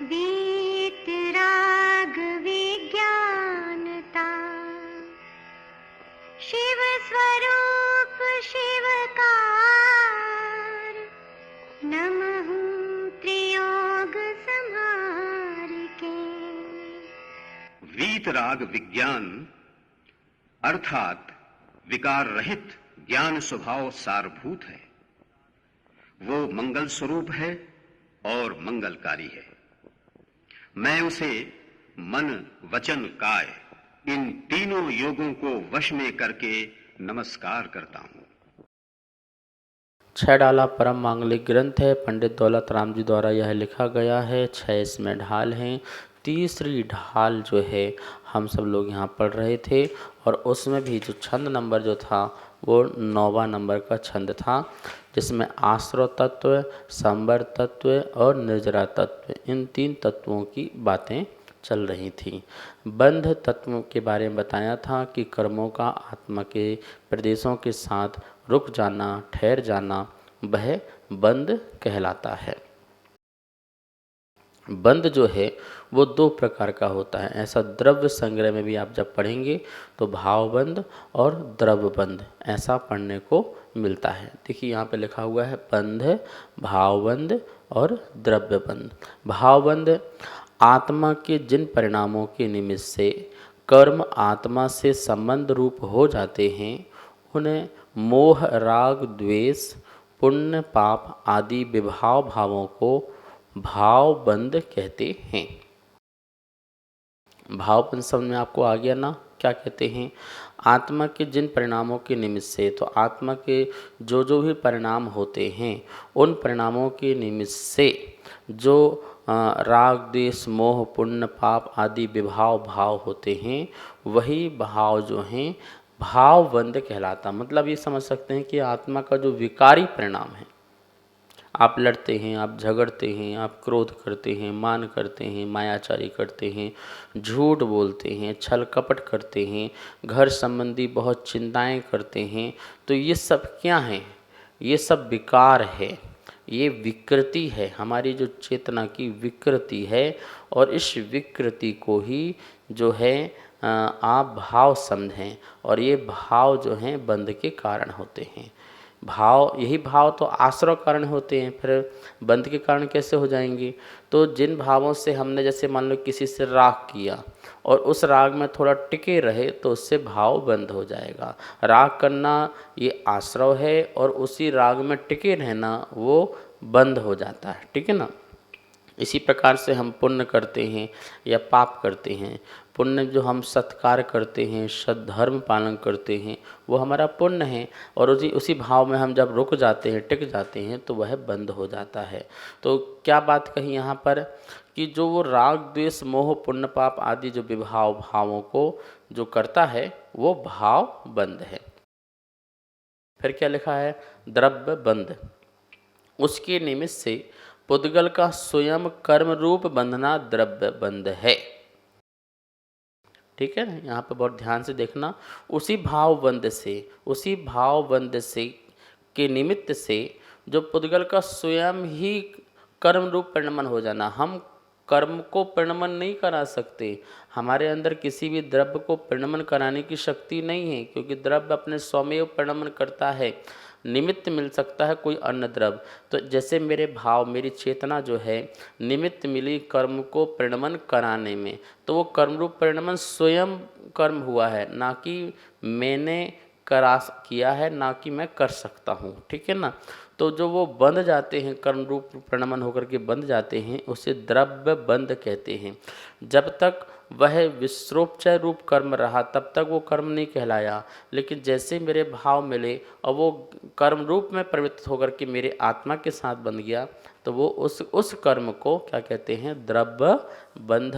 वीतराग विज्ञानता, शिव स्वरूप शिवकार, नमः त्रियोग संहार के। वीतराग विज्ञान अर्थात विकार रहित ज्ञान स्वभाव सारभूत है। वो मंगल स्वरूप है और मंगलकारी है। मैं उसे मन वचन काय इन तीनों योगों को वश में करके नमस्कार करता हूं। 6 डाला परम मांगलिक ग्रंथ है। पंडित दौलत राम जी द्वारा यह लिखा गया है। 6 इसमें ढाल हैं। तीसरी ढाल जो है हम सब लोग यहाँ पढ़ रहे थे और उसमें भी जो छंद नंबर जो था वो 9वां नंबर का छंद था, जिसमें आश्रव तत्व, संवर तत्व और निर्जरा तत्व, इन 3 तत्वों की बातें चल रही थी। बंध तत्वों के बारे में बताया था कि कर्मों का आत्मा के प्रदेशों के साथ रुक जाना, ठहर जाना, वह बंध कहलाता है। बंध जो है वो 2 प्रकार का होता है। ऐसा द्रव्य संग्रह में भी आप जब पढ़ेंगे तो भावबंध और द्रव्यबंध ऐसा पढ़ने को मिलता है। देखिए यहाँ पे लिखा हुआ है बंध, भावबंध और द्रव्यबंध। भावबंध आत्मा के जिन परिणामों के निमित्त से कर्म आत्मा से संबंध रूप हो जाते हैं, उन्हें मोह, राग, द्वेष, पुण्य, पाप आदि विभाव भावों को भावबंध कहते हैं। भावबंध समझ में आपको आ गया ना? क्या कहते हैं? आत्मा के जिन परिणामों के निमित्त से, तो आत्मा के जो भी परिणाम होते हैं उन परिणामों के निमित्त से जो राग, द्वेष, मोह, पुण्य, पाप आदि विभाव भाव होते हैं, वही भाव जो हैं भावबंध कहलाता। मतलब ये समझ सकते हैं कि आत्मा का जो विकारी परिणाम है, आप लड़ते हैं, आप झगड़ते हैं, आप क्रोध करते हैं, मान करते हैं, मायाचारी करते हैं, झूठ बोलते हैं, छल कपट करते हैं, घर संबंधी बहुत चिंताएं करते हैं, तो ये सब क्या हैं? ये सब विकार है, ये विकृति है, हमारी जो चेतना की विकृति है। और इस विकृति को ही जो है आप भाव समझें, और ये भाव जो हैं बंध के कारण होते हैं। भाव, यही भाव तो आश्रव कारण होते हैं, फिर बंध के कारण कैसे हो जाएंगे? तो जिन भावों से हमने, जैसे मान लो किसी से राग किया और उस राग में थोड़ा टिके रहे, तो उससे भाव बंद हो जाएगा। राग करना ये आश्रव है और उसी राग में टिके रहना वो बंद हो जाता है, ठीक है ना? इसी प्रकार से हम पुण्य करते हैं या पाप करते हैं। पुण्य जो हम सत्कार करते हैं, सद्धर्म पालन करते हैं, वो हमारा पुण्य है, और उसी भाव में हम जब रुक जाते हैं, टिक जाते हैं, तो वह बंद हो जाता है। तो क्या बात कही यहाँ पर कि जो वो राग, द्वेष, मोह, पुण्य, पाप आदि जो विभाव भावों को जो करता है वो भाव बंद है। फिर क्या लिखा है? द्रव्य बंध। उसके निमित्त से पुद्गल का स्वयं कर्म रूप बंधना द्रव्य बंध है। ठीक है ना? यहाँ पे बहुत ध्यान से देखना। उसी भावबंध से के निमित्त से जो पुद्गल का स्वयं ही कर्म रूप परिणमन हो जाना। हम कर्म को परिणमन नहीं करा सकते, हमारे अंदर किसी भी द्रव्य को परिणमन कराने की शक्ति नहीं है, क्योंकि द्रव्य अपने स्वमेव परिणमन करता है। निमित्त मिल सकता है कोई अन्य द्रव्य। तो जैसे मेरे भाव, मेरी चेतना जो है निमित्त मिली कर्म को परिणमन कराने में, तो वो कर्म रूप परिणमन स्वयं कर्म हुआ है, ना कि मैंने किया है, ना कि मैं कर सकता हूँ। ठीक है ना? तो जो वो बंध जाते हैं, कर्म रूप परिणमन होकर के बंध जाते हैं, उसे द्रव्य बंध कहते हैं। जब तक वह विश्रोपचय रूप कर्म रहा तब तक वो कर्म नहीं कहलाया, लेकिन जैसे मेरे भाव मिले और वो कर्म रूप में प्रवृत्त होकर के मेरे आत्मा के साथ बंध गया, तो वो उस कर्म को क्या कहते हैं? द्रव्य बंध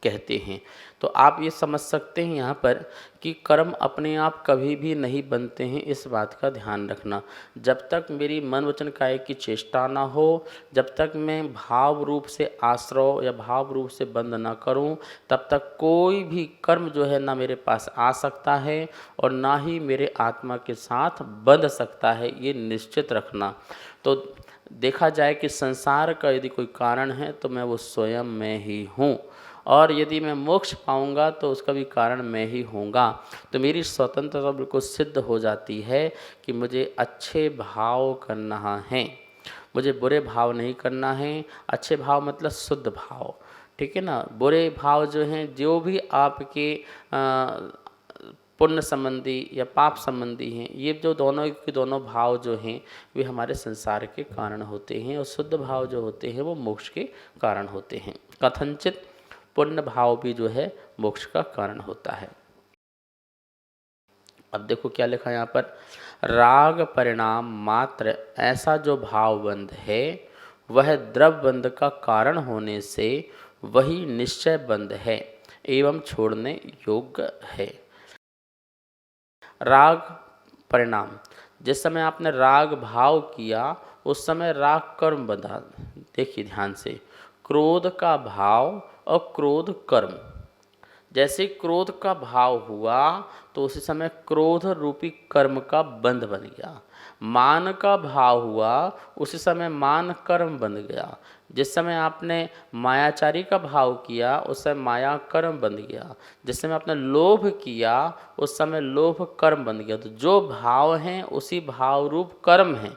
कहते हैं। तो आप ये समझ सकते हैं यहाँ पर कि कर्म अपने आप कभी भी नहीं बनते हैं, इस बात का ध्यान रखना। जब तक मेरी मन वचन काया की चेष्टा ना हो, जब तक मैं भाव रूप से आश्रव या भाव रूप से बंद ना करूं, तब तक कोई भी कर्म जो है ना मेरे पास आ सकता है और ना ही मेरे आत्मा के साथ बंध सकता है, ये निश्चित रखना। तो देखा जाए कि संसार का यदि कोई कारण है तो मैं वो स्वयं मैं ही हूँ, और यदि मैं मोक्ष पाऊंगा तो उसका भी कारण मैं ही होऊंगा। तो मेरी स्वतंत्रता बिल्कुल सिद्ध हो जाती है कि मुझे अच्छे भाव करना है, मुझे बुरे भाव नहीं करना है। अच्छे भाव मतलब शुद्ध भाव, ठीक है ना। बुरे भाव जो हैं, जो भी आपके पुण्य संबंधी या पाप संबंधी हैं, ये जो दोनों के दोनों भाव जो हैं वे हमारे संसार के कारण होते हैं, और शुद्ध भाव जो होते हैं वो मोक्ष के कारण होते हैं। कथनचित पुण्य भाव भी जो है मोक्ष का कारण होता है। अब देखो क्या लिखा है यहाँ पर, राग परिणाम मात्र ऐसा जो भावबंध है वह द्रव्यबंध का कारण होने से वही निश्चय बंध है एवं छोड़ने योग्य है। राग परिणाम, जिस समय आपने राग भाव किया उस समय राग कर्म बंधा। देखिए ध्यान से, क्रोध का भाव और क्रोध कर्म, जैसे क्रोध का भाव हुआ तो उसी समय क्रोध रूपी कर्म का बंध बन गया। मान का भाव हुआ उसी समय मान कर्म बन गया। जिस समय आपने मायाचारी का भाव किया उस समय माया कर्म बन गया। जिस समय आपने लोभ किया उस समय लोभ कर्म बन गया। तो जो भाव हैं उसी भाव रूप कर्म हैं,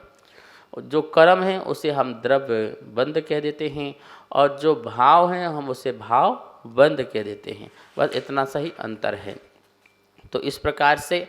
जो कर्म है उसे हम द्रव्य बंध कह देते हैं, और जो भाव हैं हम उसे भाव बंध कह देते हैं। बस इतना सा ही अंतर है। तो इस प्रकार से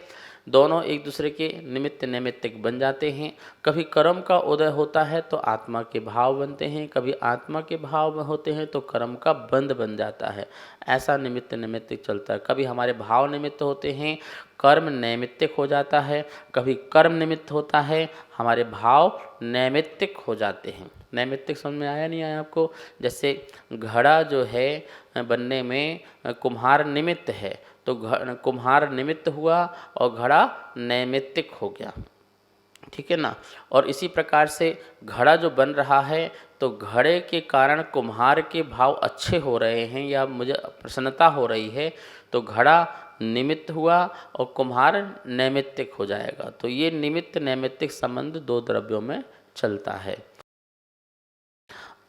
दोनों एक दूसरे के निमित्त नैमित्तिक बन जाते हैं। कभी कर्म का उदय होता है तो आत्मा के भाव बनते हैं, कभी आत्मा के भाव होते हैं तो कर्म का बंध बन जाता है। ऐसा निमित्त नैमित्तिक चलता है। कभी हमारे भाव निमित्त होते हैं, कर्म नैमित्तिक हो जाता है, कभी कर्म निमित्त होता है, हमारे भाव नैमित्तिक हो जाते हैं। नैमित्तिक समझ में आया नहीं आया आपको? जैसे घड़ा जो है बनने में कुम्हार निमित्त है, तो कुम्हार निमित्त हुआ और घड़ा नैमित्तिक हो गया, ठीक है ना। और इसी प्रकार से घड़ा जो बन रहा है तो घड़े के कारण कुम्हार के भाव अच्छे हो रहे हैं या मुझे प्रसन्नता हो रही है, तो घड़ा निमित्त हुआ और कुम्हार नैमित्तिक हो जाएगा। तो ये निमित्त नैमित्तिक संबंध दो द्रव्यों में चलता है।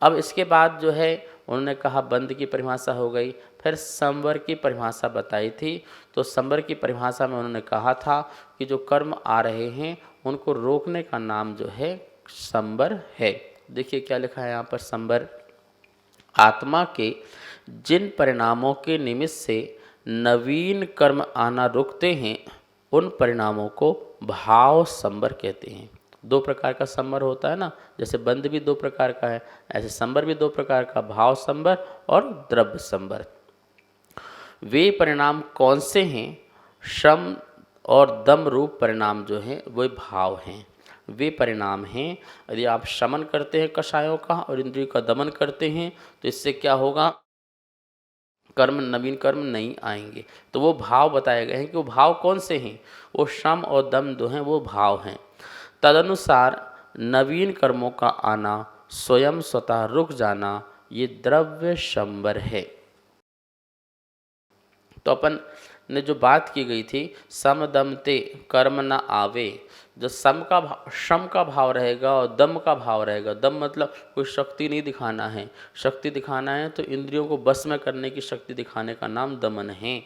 अब इसके बाद जो है उन्होंने कहा बंध की परिभाषा हो गई, फिर संवर की परिभाषा बताई थी। तो संवर की परिभाषा में उन्होंने कहा था कि जो कर्म आ रहे हैं उनको रोकने का नाम जो है संवर है। देखिए क्या लिखा है यहाँ पर, संवर आत्मा के जिन परिणामों के निमित्त से नवीन कर्म आना रुकते हैं उन परिणामों को भाव संवर कहते हैं। दो प्रकार का संवर होता है ना, जैसे बंध भी दो प्रकार का है, ऐसे संवर भी दो प्रकार का, भाव संवर और द्रव्य संवर। वे परिणाम कौन से हैं? शम और दम रूप परिणाम जो हैं वे भाव हैं। वे परिणाम हैं, यदि आप शमन करते हैं कषायों का और इंद्रियों का दमन करते हैं तो इससे क्या होगा, कर्म नवीन कर्म नहीं आएंगे। तो वो भाव बताए गए हैं कि वो भाव कौन से हैं, वो शम और दम जो हैं वो भाव हैं। तदनुसार नवीन कर्मों का आना, स्वयं स्वतः रुक जाना, ये द्रव्य संवर है। तो अपन ने जो बात की गई थी, सम दम ते कर्म न आवे, जो सम का शम का भाव रहेगा और दम का भाव रहेगा। दम मतलब कोई शक्ति नहीं दिखाना है, शक्ति दिखाना है तो इंद्रियों को बस में करने की शक्ति दिखाने का नाम दमन है।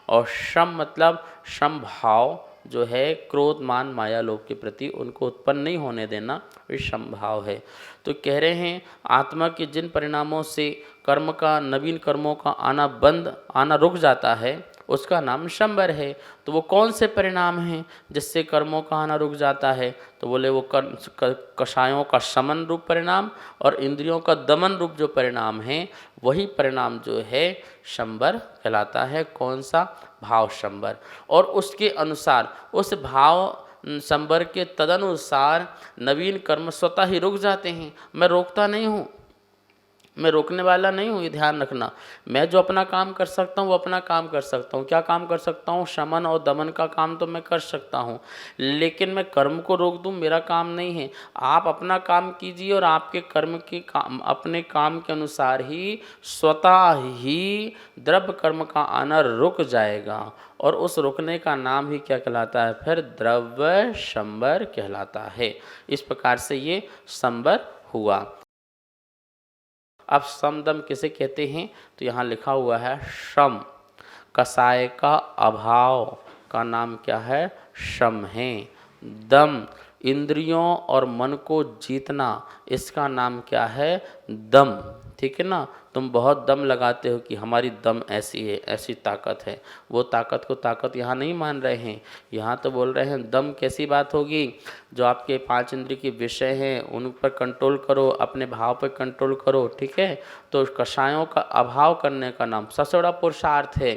और शम मतलब शम भाव जो है क्रोध मान माया लोभ के प्रति उनको उत्पन्न नहीं होने देना, ये शम भाव है। तो कह रहे हैं आत्मा के जिन परिणामों से कर्म का नवीन कर्मों का आना रुक जाता है उसका नाम संवर है। तो वो कौन से परिणाम हैं जिससे कर्मों का आना रुक जाता है? तो बोले वो कषायों का शमन रूप परिणाम और इंद्रियों का दमन रूप जो परिणाम है वही परिणाम जो है संवर कहलाता है। कौन सा? भाव संवर। और उसके अनुसार उस भाव संवर के तदनुसार नवीन कर्म स्वतः ही रुक जाते हैं। मैं रोकता नहीं हूँ, मैं रोकने वाला नहीं हूँ, ये ध्यान रखना। मैं जो अपना काम कर सकता हूँ वो अपना काम कर सकता हूँ। क्या काम कर सकता हूँ? शमन और दमन का काम तो मैं कर सकता हूँ, लेकिन मैं कर्म को रोक दूँ मेरा काम नहीं है। आप अपना काम कीजिए और आपके कर्म के काम अपने काम के अनुसार ही स्वतः ही द्रव्य कर्म का आना रुक जाएगा, और उस रुकने का नाम ही क्या कहलाता है? फिर द्रव्य संवर कहलाता है। इस प्रकार से ये संवर हुआ। अब सम दम किसे कहते हैं? तो यहाँ लिखा हुआ है शम। कसाय का अभाव का नाम क्या है? शम है। दम, इंद्रियों और मन को जीतना, इसका नाम क्या है? दम। ठीक है ना? तुम बहुत दम लगाते हो कि हमारी दम ऐसी है, ऐसी ताकत है। वो ताकत को ताकत यहाँ नहीं मान रहे हैं, यहाँ तो बोल रहे हैं दम कैसी बात होगी? जो आपके 5 इंद्रिय के विषय हैं उन पर कंट्रोल करो, अपने भाव पर कंट्रोल करो। ठीक है? तो कषायों का अभाव करने का नाम सबसे बड़ा पुरुषार्थ है।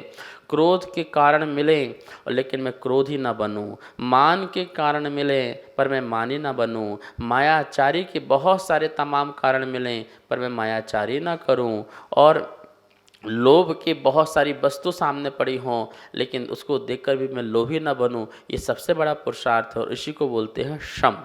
क्रोध के कारण मिले लेकिन मैं क्रोधी ना बनूं, मान के कारण मिले पर मैं मानी ना बनूं, मायाचारी के बहुत सारे तमाम कारण मिलें पर मैं मायाचारी ना करूं, और लोभ की बहुत सारी वस्तु सामने पड़ी हों लेकिन उसको देखकर भी मैं लोभी ना बनूं, ये सबसे बड़ा पुरुषार्थ है और इसी को बोलते हैं शम।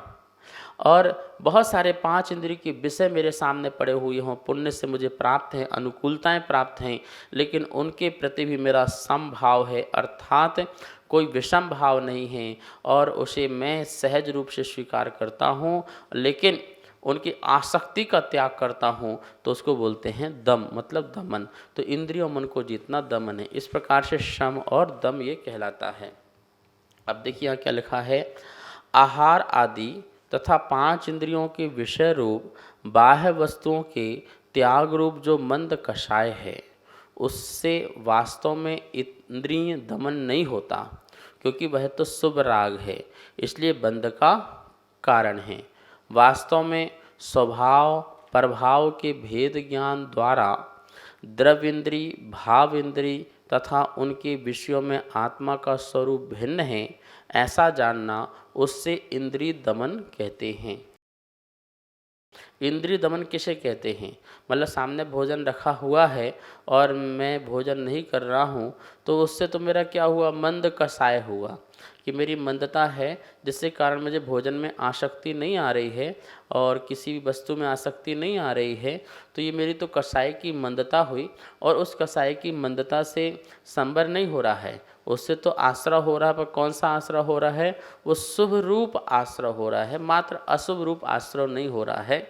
और बहुत सारे 5 इंद्रिय के विषय मेरे सामने पड़े हुए हों, पुण्य से मुझे प्राप्त हैं, अनुकूलताएं प्राप्त हैं, लेकिन उनके प्रति भी मेरा सम भाव है, अर्थात कोई विषम भाव नहीं है और उसे मैं सहज रूप से स्वीकार करता हूँ, लेकिन उनकी आसक्ति का त्याग करता हूँ, तो उसको बोलते हैं दम, मतलब दमन। तो इंद्रियों मन को जीतना दमन है। इस प्रकार से शम और दम ये कहलाता है। अब देखिए यहाँ क्या लिखा है, आहार आदि तथा 5 इंद्रियों के विषय रूप बाह्य वस्तुओं के त्याग रूप जो मंद कषाय है, उससे वास्तव में इंद्रिय दमन नहीं होता, क्योंकि वह तो शुभ राग है, इसलिए बंध का कारण है। वास्तव में स्वभाव प्रभाव के भेद ज्ञान द्वारा द्रव्य इंद्री, भाव इंद्री तथा उनके विषयों में आत्मा का स्वरूप भिन्न है, ऐसा जानना उससे इंद्रिय दमन कहते हैं। इंद्रिय दमन किसे कहते हैं? मतलब सामने भोजन रखा हुआ है और मैं भोजन नहीं कर रहा हूँ, तो उससे तो मेरा क्या हुआ? मंद कषाय हुआ, कि मेरी मंदता है जिसके कारण मुझे भोजन में आसक्ति नहीं आ रही है और किसी भी वस्तु में आसक्ति नहीं आ रही है, तो ये मेरी तो कषाय की मंदता हुई। और उस कषाय की मंदता से संबर नहीं हो रहा है, उससे तो आश्रय हो रहा है, पर कौन सा आश्रय हो रहा है? वो शुभ रूप आश्रय हो रहा है, मात्र अशुभ रूप आश्रय नहीं हो रहा है।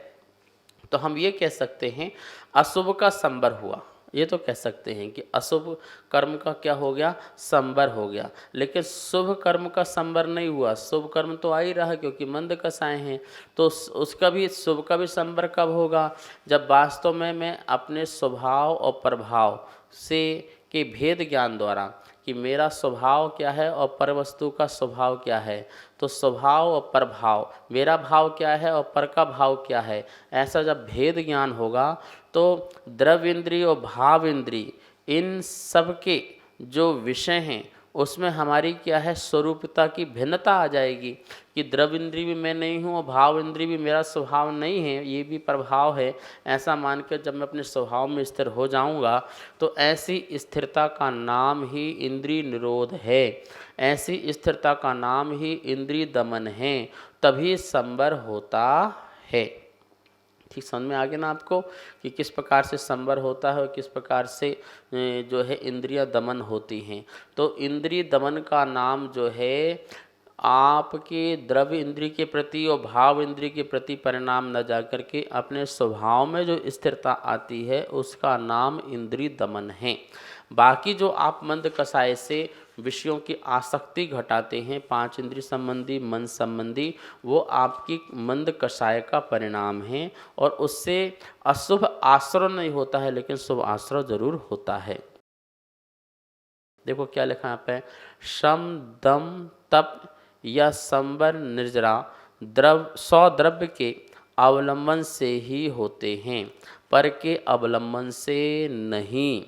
तो हम ये कह सकते हैं अशुभ का संबर हुआ, ये तो कह सकते हैं कि अशुभ कर्म का क्या हो गया? संबर हो गया। लेकिन शुभ कर्म का संबर नहीं हुआ, शुभ कर्म तो आ ही रहा है क्योंकि मंद कषाय हैं, तो उसका भी, शुभ का भी संबर कब होगा? जब वास्तव में मैं अपने स्वभाव और प्रभाव से के भेद ज्ञान द्वारा कि मेरा स्वभाव क्या है और पर वस्तु का स्वभाव क्या है, तो स्वभाव और प्रभाव, मेरा भाव क्या है और पर का भाव क्या है, ऐसा जब भेद ज्ञान होगा तो द्रव्य इंद्रिय और भाव इंद्रिय, इन सब के जो विषय हैं उसमें हमारी क्या है? स्वरूपता की भिन्नता आ जाएगी कि द्रव्य इंद्रिय भी मैं नहीं हूँ और भाव इंद्रिय भी मेरा स्वभाव नहीं है, ये भी प्रभाव है। ऐसा मानकर जब मैं अपने स्वभाव में स्थिर हो जाऊँगा तो ऐसी स्थिरता का नाम ही इंद्रिय निरोध है, ऐसी स्थिरता का नाम ही इंद्रिय दमन है, तभी संबर होता है। ठीक समझ में आ गया ना आपको कि किस प्रकार से संवर होता है और किस प्रकार से जो है इंद्रिय दमन होती हैं। तो इंद्रिय दमन का नाम जो है आपके द्रव्य इंद्रिय के प्रति और भाव इंद्रिय के प्रति परिणाम न जाकर के अपने स्वभाव में जो स्थिरता आती है उसका नाम इंद्रिय दमन है। बाकी जो आप मंद कषाय से विषयों की आसक्ति घटाते हैं, 5 इंद्रिय संबंधी, मन संबंधी, वो आपकी मंद कषाय का परिणाम है और उससे अशुभ आश्रय नहीं होता है लेकिन शुभ आश्रय जरूर होता है। देखो क्या लिखा यहाँ पे, शम दम तप या संबर निर्जरा सौ द्रव्य के अवलंबन से ही होते हैं, पर के अवलंबन से नहीं।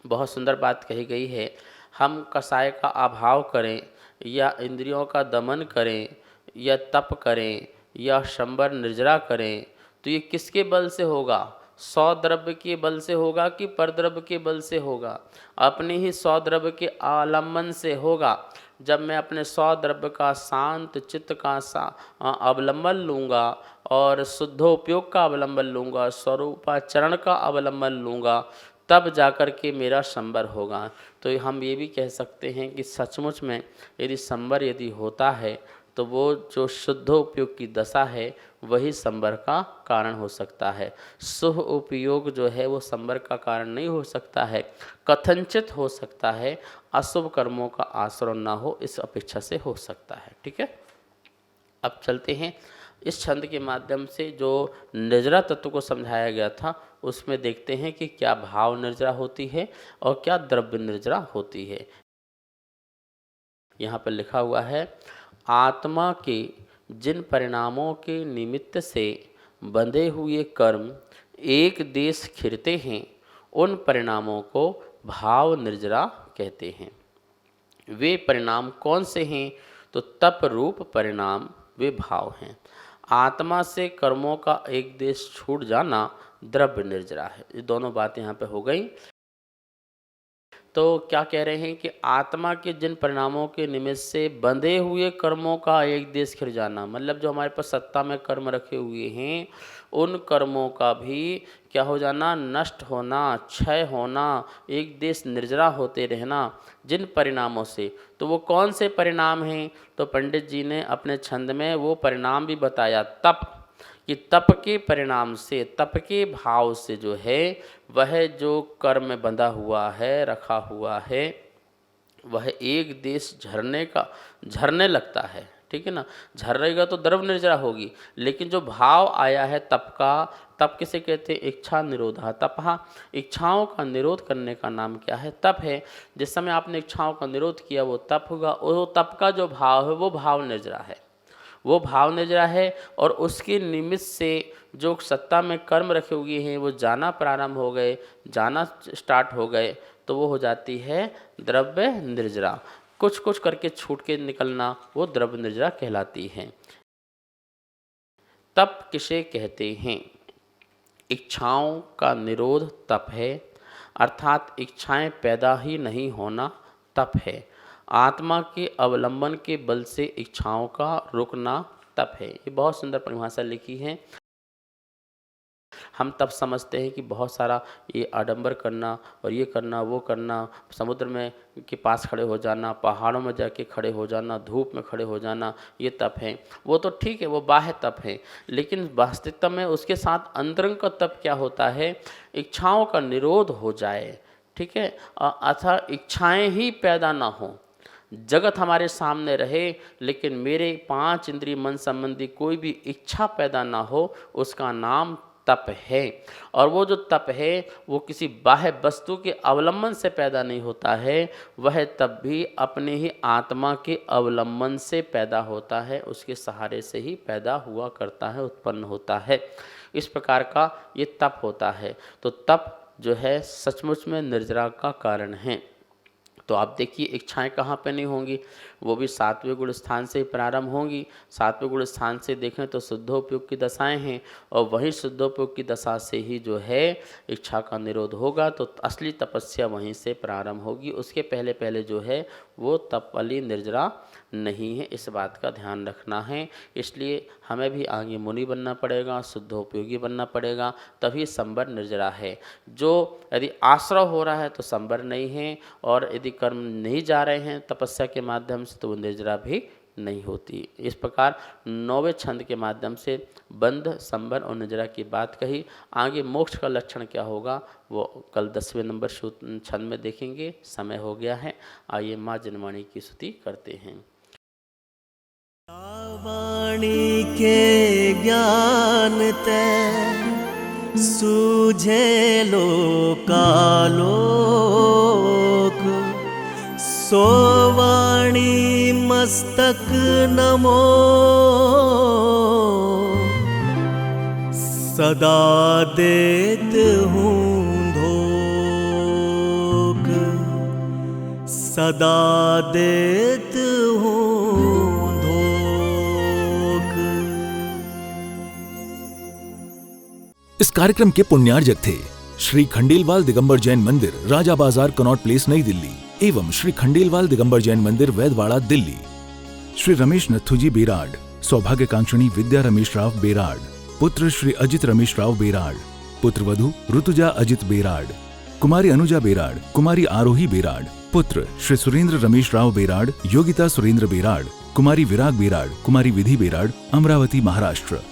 बहुत सुंदर बात कही गई है। हम कषाय का अभाव करें या इंद्रियों का दमन करें या तप करें या शंबर निर्जरा करें, तो ये किसके बल से होगा? 100 द्रव्य के बल से होगा कि परद्रव्य के बल से होगा? अपने ही 100 द्रव्य के आलम्बन से होगा। जब मैं अपने 100 द्रव्य का शांत चित्त का अवलंबन लूँगा और शुद्धोपयोग का अवलंबन लूँगा, स्वरूपाचरण का अवलंबन लूँगा, तब जाकर के मेरा संबर होगा। तो हम ये भी कह सकते हैं कि सचमुच में यदि संबर यदि होता है तो वो जो शुद्धोपयोग की दशा है वही संवर का कारण हो सकता है। शुभ उपयोग जो है वो संवर का कारण नहीं हो सकता है, कथनचित हो सकता है, अशुभ कर्मों का आश्रय ना हो इस अपेक्षा से हो सकता है। ठीक है, अब चलते हैं इस छंद के माध्यम से जो निर्जरा तत्व को समझाया गया था उसमें देखते हैं कि क्या भाव निर्जरा होती है और क्या द्रव्य निर्जरा होती है। यहाँ पर लिखा हुआ है, आत्मा के जिन परिणामों के निमित्त से बंधे हुए कर्म एक देश खिरते हैं उन परिणामों को भाव निर्जरा कहते हैं। वे परिणाम कौन से हैं? तो तप रूप परिणाम वे भाव हैं। आत्मा से कर्मों का एक देश छूट जाना द्रव्य निर्जरा है। ये दोनों बातें यहाँ पे हो गई। तो क्या कह रहे हैं कि आत्मा के जिन परिणामों के निमित्त से बंधे हुए कर्मों का एक देश खिर जाना, मतलब जो हमारे पास सत्ता में कर्म रखे हुए हैं उन कर्मों का भी क्या हो जाना, नष्ट होना, क्षय होना, एक देश निर्जरा होते रहना जिन परिणामों से। तो वो कौन से परिणाम हैं? तो पंडित जी ने अपने छंद में वो परिणाम भी बताया, तप, कि तप के परिणाम से, तप के भाव से जो है वह जो कर्म में बंधा हुआ है, रखा हुआ है, वह एक देश झरने लगता है। ठीक है ना, झर्रेगा तो द्रव्य निर्जरा होगी। लेकिन जो भाव आया है तप का, तप किसे कहते हैं? इच्छा निरोधा तपहा। इच्छाओं का निरोध करने का नाम क्या है? तप है। जिस समय आपने इच्छाओं का निरोध किया वो तप होगा। वो तप का जो भाव है वो भाव निर्जरा है, वो भाव निर्जरा है। और उसके निमित्त से जो सत्ता में कर्म रखे हुए हैं वो जाना प्रारंभ हो गए, जाना स्टार्ट हो गए, तो वो हो जाती है द्रव्य निर्जरा। कुछ कुछ करके छूट के निकलना वो द्रव्य निर्जरा कहलाती है। तप किसे कहते हैं? इच्छाओं का निरोध तप है, अर्थात इच्छाएं पैदा ही नहीं होना तप है। आत्मा के अवलंबन के बल से इच्छाओं का रुकना तप है। ये बहुत सुंदर परिभाषा लिखी है। हम तब समझते हैं कि बहुत सारा ये आडंबर करना और ये करना वो करना, समुद्र में के पास खड़े हो जाना, पहाड़ों में जाके खड़े हो जाना, धूप में खड़े हो जाना, ये तप है। वो तो ठीक है, वो बाह्य तप है। लेकिन वास्तविकता में उसके साथ अंतरंग का तप क्या होता है? इच्छाओं का निरोध हो जाए। ठीक है, अथा इच्छाएं ही पैदा ना हो, जगत हमारे सामने रहे लेकिन मेरे 5 इंद्रिय मन संबंधी कोई भी इच्छा पैदा ना हो, उसका नाम तप है। और वो जो तप है वो किसी बाह्य वस्तु के अवलंबन से पैदा नहीं होता है, वह तप भी अपने ही आत्मा के अवलंबन से पैदा होता है, उसके सहारे से ही पैदा हुआ करता है, उत्पन्न होता है। इस प्रकार का ये तप होता है। तो तप जो है सचमुच में निर्जरा का कारण है। तो आप देखिए इच्छाएं कहाँ पे नहीं होंगी, वो भी 7वें गुण स्थान से प्रारंभ होंगी। 7वें गुण स्थान से देखें तो शुद्धोपयोग की दशाएं हैं, और वहीं शुद्धोपयोग की दशा से ही जो है इच्छा का निरोध होगा। तो असली तपस्या वहीं से प्रारंभ होगी। उसके पहले पहले जो है वो तप वाली निर्जरा नहीं है, इस बात का ध्यान रखना है। इसलिए हमें भी आगे मुनि बनना पड़ेगा, शुद्धोपयोगी बनना पड़ेगा, तभी संवर निर्जरा है। जो यदि आश्रय हो रहा है तो संवर नहीं है, और यदि कर्म नहीं जा रहे हैं तपस्या के माध्यम से तो वो निर्जरा भी नहीं होती। इस प्रकार 9वें छंद के माध्यम से बंध, संवर और निर्जरा की बात कही। आगे मोक्ष का लक्षण क्या होगा वो कल 10वें नंबर छंद में देखेंगे। समय हो गया है, आइए माँ जनवाणी की स्तुति करते हैं। वाणी के ज्ञान ते सूझे लोकालोक, सो वाणी मस्तक नमो, सदा देत हूँ धोख, सदा देत हूँ। इस कार्यक्रम के पुण्यार्जक थे श्री खंडेलवाल दिगंबर जैन मंदिर, राजा बाजार, कनॉट प्लेस, नई दिल्ली, एवं श्री खंडेलवाल दिगंबर जैन मंदिर, वैदवाड़ा, दिल्ली। श्री रमेश नथुजी बेराड, सौभाग्यकांक्षिणी विद्या रमेश राव बेराड, पुत्र श्री अजित रमेश राव बेराड, पुत्र वधु ऋतुजा अजित बेराड, कुमारी अनुजा बेराड, कुमारी आरोही बेराड, पुत्र श्री सुरेंद्र रमेश राव बेराड, योगिता सुरेंद्र बेराड, कुमारी विराग बेराड, कुमारी विधि बेराड, अमरावती महाराष्ट्र।